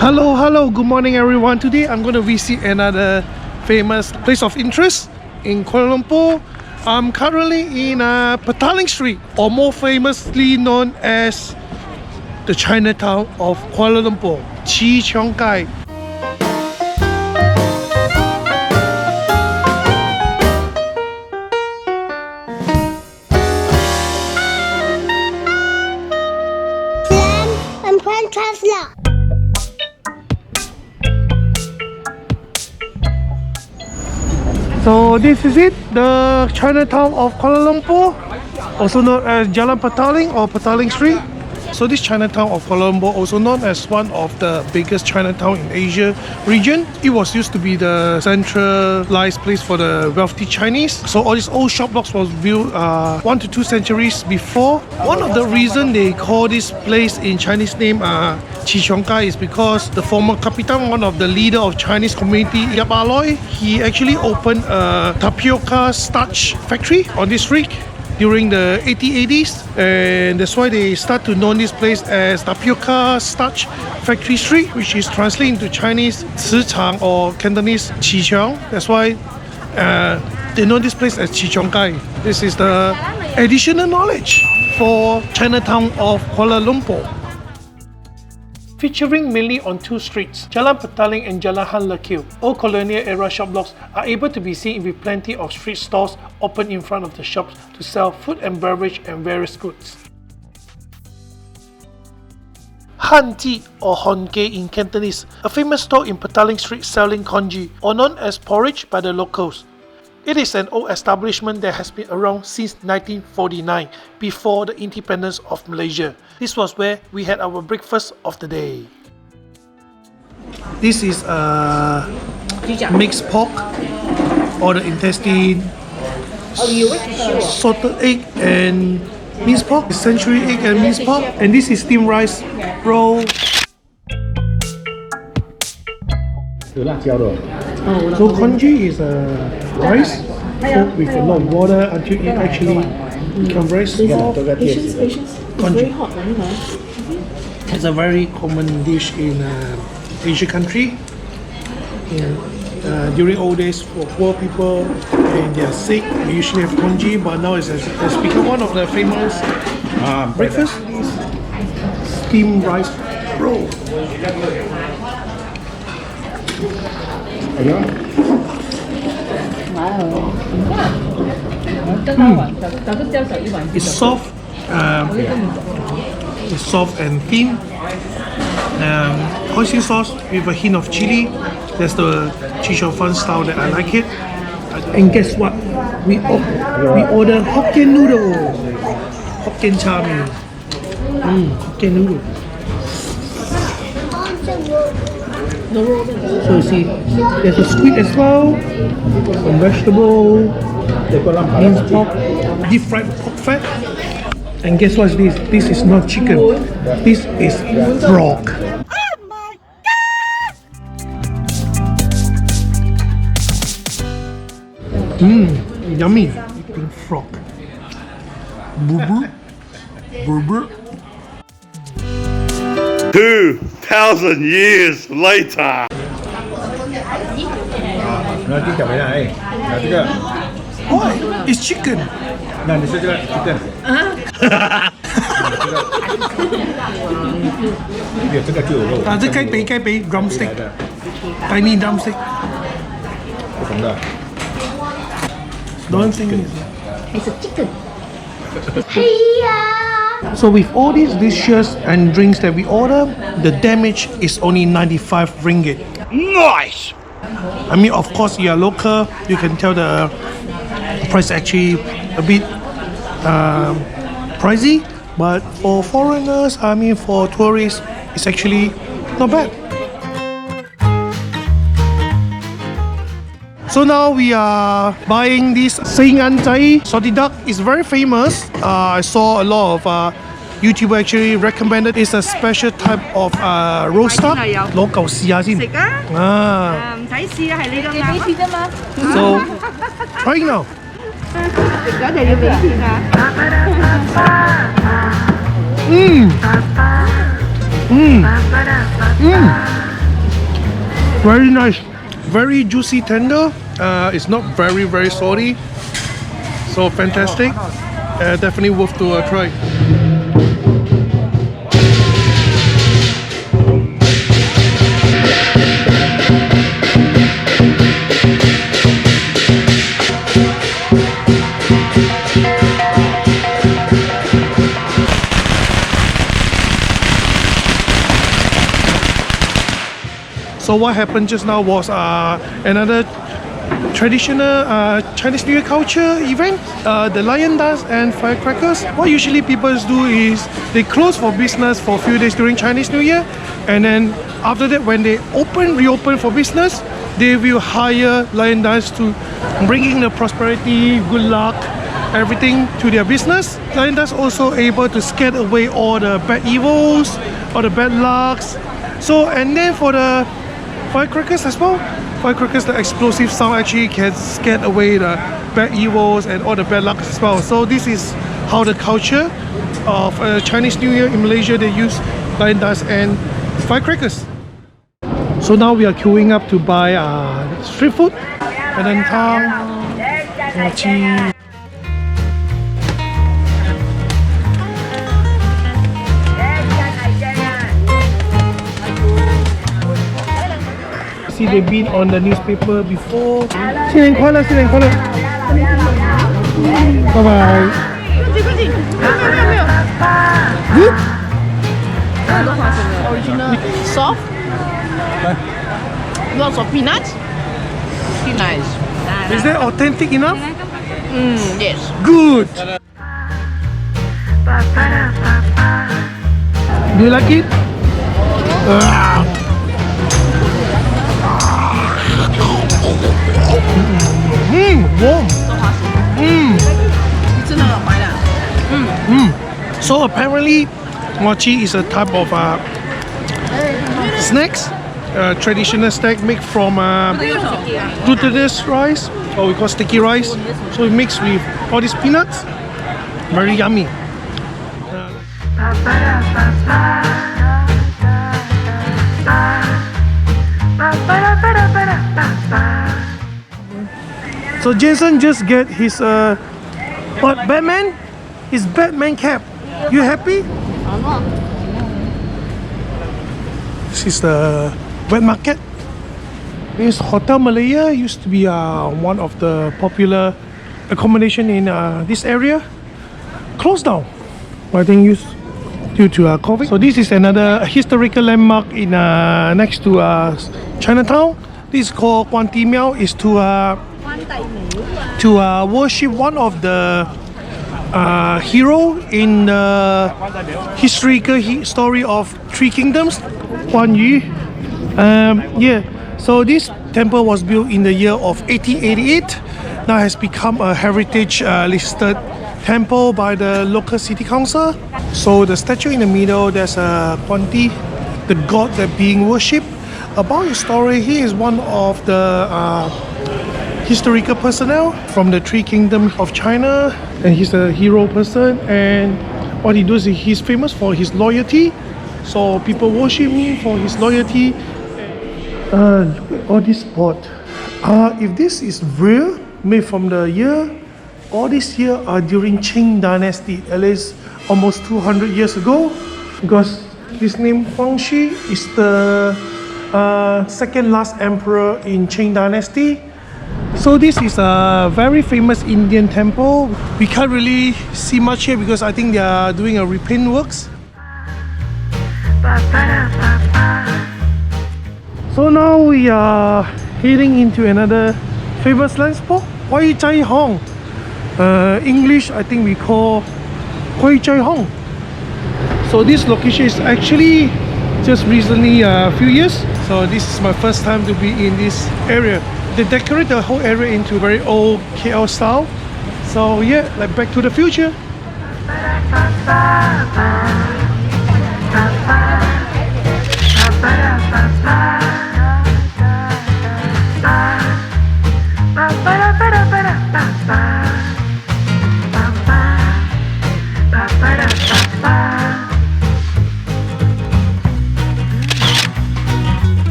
Hello, good morning everyone. Today I'm going to visit another famous place of interest in Kuala Lumpur. I'm currently in Petaling Street, or more famously known as the Chinatown of Kuala Lumpur, Chye. Clemtravlog. So this is it, the Chinatown of Kuala Lumpur, also known as Jalan Petaling or Petaling Street. So this Chinatown of Kuala Lumpur, also known as one of the biggest Chinatown in Asia region. It was used to be the centralized place for the wealthy Chinese. So all these old shop blocks was built 1 to 2 centuries before. One of the reason they call this place in Chinese name Chye is because the former Kapitan, one of the leader of Chinese community, Yap Aloy, he actually opened a tapioca starch factory on this street during the 1880s, and that's why they start to know this place as Tapioca Starch Factory Street, which is translated into Chinese 磁场 or Cantonese 起床. That's why they know this place as Chye. This is the additional knowledge for Chinatown of Kuala Lumpur. Featuring mainly on 2 streets, Jalan Petaling and Jalan Lekir, old colonial era shop blocks are able to be seen with plenty of street stalls open in front of the shops to sell food and beverage and various goods. Hanji or Honke in Cantonese, a famous store in Petaling Street selling congee, or known as porridge by the locals. It is an old establishment that has been around since 1949, before the independence of Malaysia. This was where we had our breakfast of the day. This is mixed pork, or the intestine, salted egg and minced pork, century egg and minced pork, and this is steamed rice roll. So congee is rice cooked with a lot of water until it actually becomes very soft. Congee. It's a very common dish in Asian country. During old days, for poor people and they are sick, we usually have congee, but now it's become one of the famous breakfast. Steamed rice roll. It's soft. It's soft and thin. Hoisin sauce with a hint of chili. That's the Chye style that I like it. And guess what? We order Hokkien noodle, Hokkien cha mee. Hokkien noodle. So you see, there's a squid as well, some vegetable, minced pork, deep fried pork fat. And guess what's this? This is not chicken. This is frog. Oh my God! Yummy. Eating frog. Boo boo. 2,000 years later. 拿这个没拿，拿这个， Why? It's chicken. 那你是这个 chicken， 有这个就有肉。这该杯 drumstick， tiny drumstick。不同的。Don't think It's a chicken. So with all these dishes and drinks that we order, the damage is only 95 ringgit. Nice! I mean, of course, you are local, you can tell the price actually a bit pricey, but for foreigners, I mean for tourists, it's actually not bad. So now we are buying this Ngan Chye salty duck. It's very famous. I saw a lot of YouTuber actually recommended. It's a special type of roast duck. 攞嚿試下先。食啊！唔使試啊，係你個眼。俾錢啫嘛。So try it now. 食咗就要俾錢啊！嗯。Very nice. Very juicy, tender. It's not very salty. So fantastic. Definitely worth to try. So what happened just now was another traditional Chinese New Year culture event, the lion dance and firecrackers. What usually people do is they close for business for a few days during Chinese New Year, and then after that when they reopen for business, they will hire lion dance to bring in the prosperity, good luck, everything to their business. Lion dance also able to scare away all the bad evils, all the bad lucks. So and then for the firecrackers as well. Firecrackers, the explosive sound actually can scare away the bad evils and all the bad luck as well. So this is how the culture of Chinese New Year in Malaysia, they use lion dance and firecrackers. So now we are queuing up to buy street food, and then Tang, Mochi. See, they've been on the newspaper before. 新年快乐，新年快乐。拜拜。没有。Good. Original soft. Lots of peanuts. Pretty nice. Is that authentic enough? Yes. Good. Do you like it? Warm. So apparently, mochi is a type of snacks, traditional snack made from glutinous rice, or we call sticky rice. So it mixed with all these peanuts. Very yummy. So Jason just get his what, Batman? His Batman cap. You happy? This is the wet market. This Hotel Malaya used to be one of the popular accommodation in this area. Closed down, I think due to COVID. So this is another historical landmark in next to Chinatown. This is called Guan is to worship one of the hero in the historical story of Three Kingdoms, Guan Yu. Yeah, so this temple was built in the year of 1888. Now has become a heritage listed temple by the local city council. So the statue in the middle, there's a Guan Di, the god that being worshipped. About his story, he is one of the historical personnel from the Three Kingdoms of China, and he's a hero person. And what he does is he's famous for his loyalty, so people worship him for his loyalty. Look at all this pot. If this is real, made from the year, all these years are during Qing dynasty, at least almost 200 years ago, because this name Feng Shi is the second last emperor in Qing dynasty. So this is a very famous Indian temple. We can't really see much here because I think they are doing a repaint works. So now we are heading into another famous land spot, Kwai Chai Hong. English, I think we call Kwai Chai Hong. So this location is actually just recently a few years. So this is my first time to be in this area. They decorate the whole area into very old KL style. So yeah, like Back to the Future.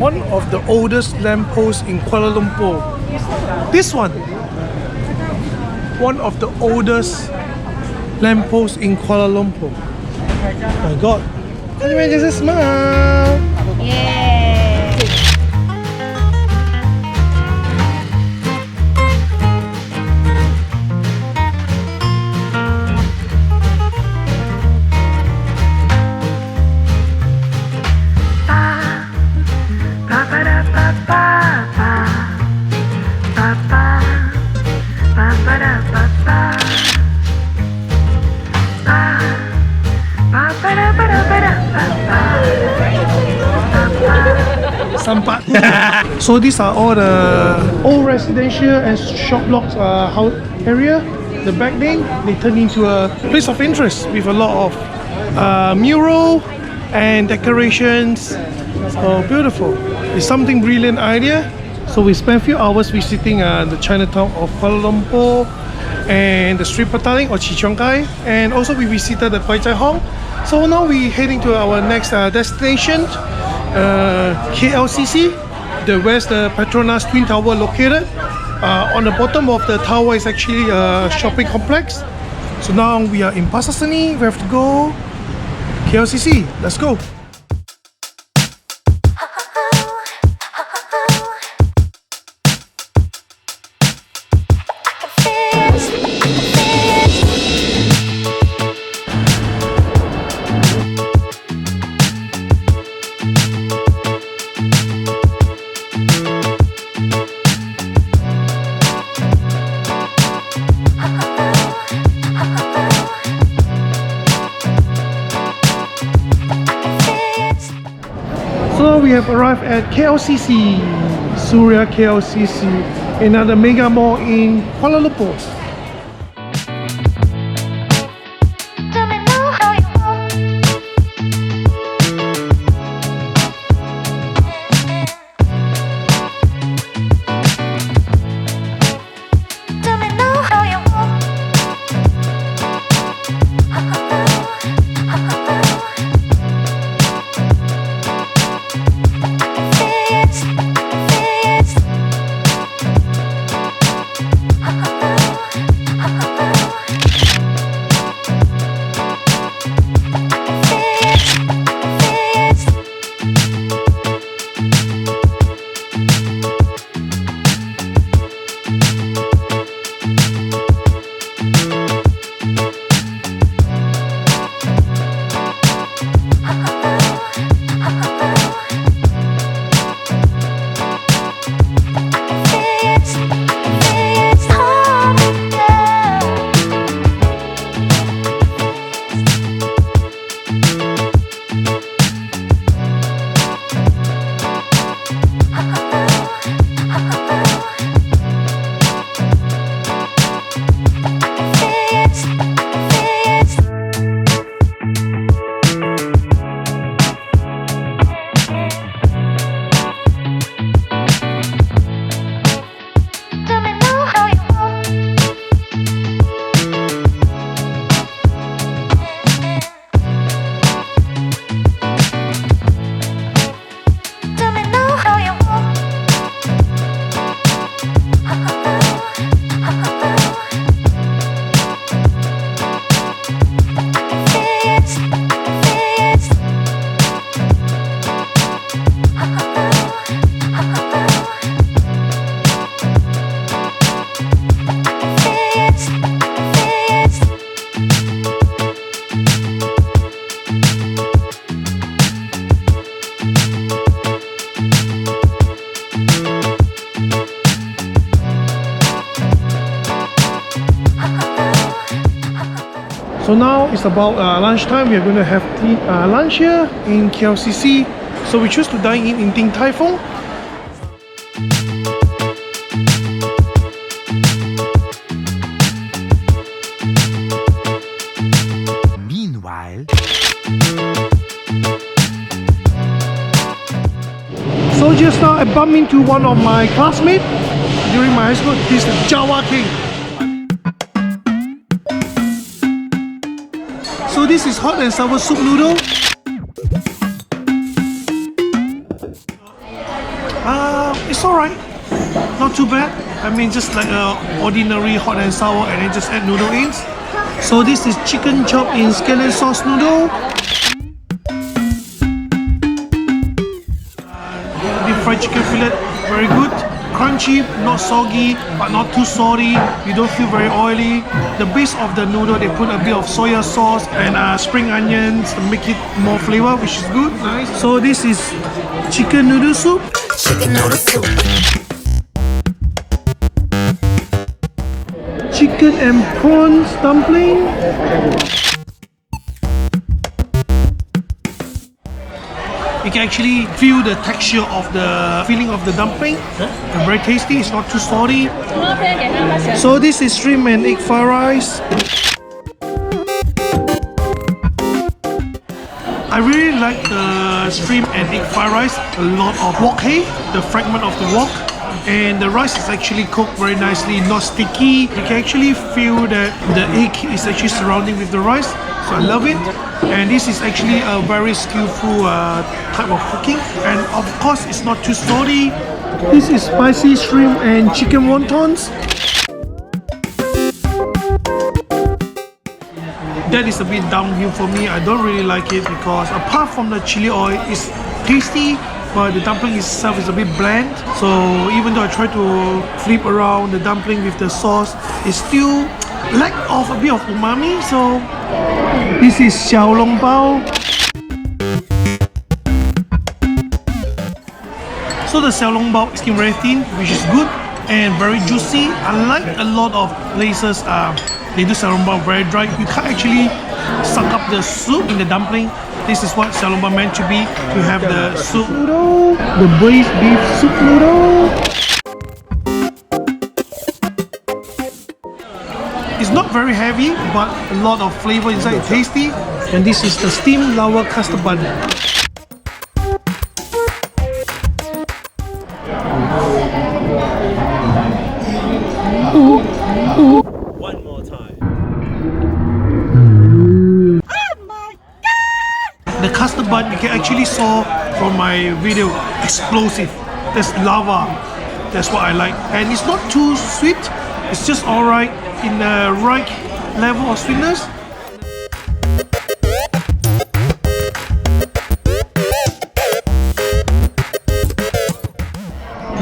one of the oldest lampposts in Kuala Lumpur. This one of the oldest lampposts in Kuala Lumpur. My God. Anyway, just a smile. Yeah. So these are all the old residential and shop blocks house area. The back then they turned into a place of interest with a lot of mural and decorations. So beautiful. It's something brilliant idea. So we spent a few hours visiting the Chinatown of Kuala Lumpur and the street Petaling or Chichongkai, and also we visited the Kwai Chai Hong. So now we're heading to our next destination, KLCC, where's the Petronas Twin Tower located. On the bottom of the tower is actually a shopping complex. So now we are in Pasar Seni. We have to go KLCC. Let's go. So we have arrived at KLCC, Suria KLCC, another mega mall in Kuala Lumpur. So now it's about lunchtime. We are going to have lunch here in KLCC. So we choose to dine in Typhoon. Meanwhile, so just now I bumped into one of my classmates during my high school. He's the Java King. So this is hot and sour soup noodle. alright. Not too bad. I mean, just like ordinary hot and sour, and then just add noodle in. So this is chicken chop in scallion sauce noodle. Deep fried chicken fillet, very good. Crunchy, not soggy, but not too salty. You don't feel very oily. The base of the noodle, they put a bit of soya sauce and spring onions to make it more flavor, which is good. Nice. So this is chicken noodle soup. Chicken and prawns dumpling. You can actually feel the texture of the filling of the dumpling. Very tasty, it's not too salty. So this is shrimp and egg fried rice. I really like the shrimp and egg fried rice. A lot of wok hei, the fragment of the wok. And the rice is actually cooked very nicely, not sticky. You can actually feel that the egg is actually surrounding with the rice. So I love it. And this is actually a very skillful type of cooking. And of course, it's not too salty. This is spicy shrimp and chicken wontons. That is a bit downhill for me. I don't really like it because apart from the chili oil, it's tasty, but the dumpling itself is a bit bland. So even though I try to flip around the dumpling with the sauce, it's still lack of a bit of umami. So this is xiao long bao. So the xiao long bao is skin very thin, which is good and very juicy. Unlike a lot of places, they do xiao long bao very dry. You can't actually suck up the soup in the dumpling. This is what xiao long bao meant to be, to have the soup noodle, the braised beef soup noodle. It's not very heavy, but a lot of flavor inside, tasty. And this is the steamed lava custard bun. One more time. The custard bun, you can actually saw from my video, explosive. There's lava. That's what I like. And it's not too sweet. It's just alright, in the right level of sweetness.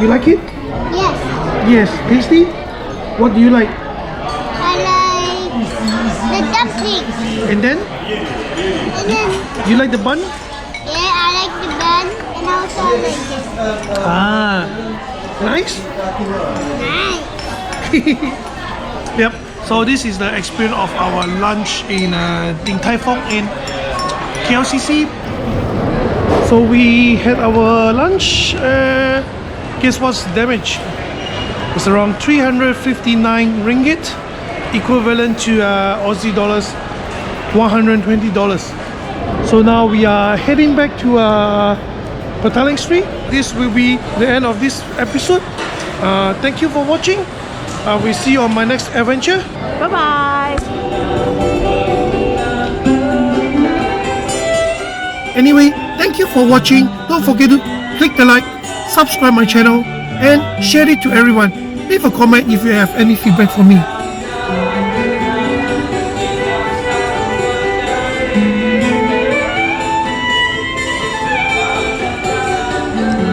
You like it? Yes. Yes. Tasty? What do you like? I like the dumplings. And then? And then, You like the bun? yeah, I like the bun. And also I like this. Ah. Nice? Nice. Yep. So this is the experience of our lunch in Typhoon in KLCC. So we had our lunch. Guess what's damaged? It's around 359 ringgit, equivalent to Aussie dollars, $120. So now we are heading back to Petaling Street. This will be the end of this episode. Thank you for watching. We'll see you on my next adventure. Bye bye. Anyway, thank you for watching. Don't forget to click the like, subscribe my channel, and share it to everyone. Leave a comment if you have any feedback for me.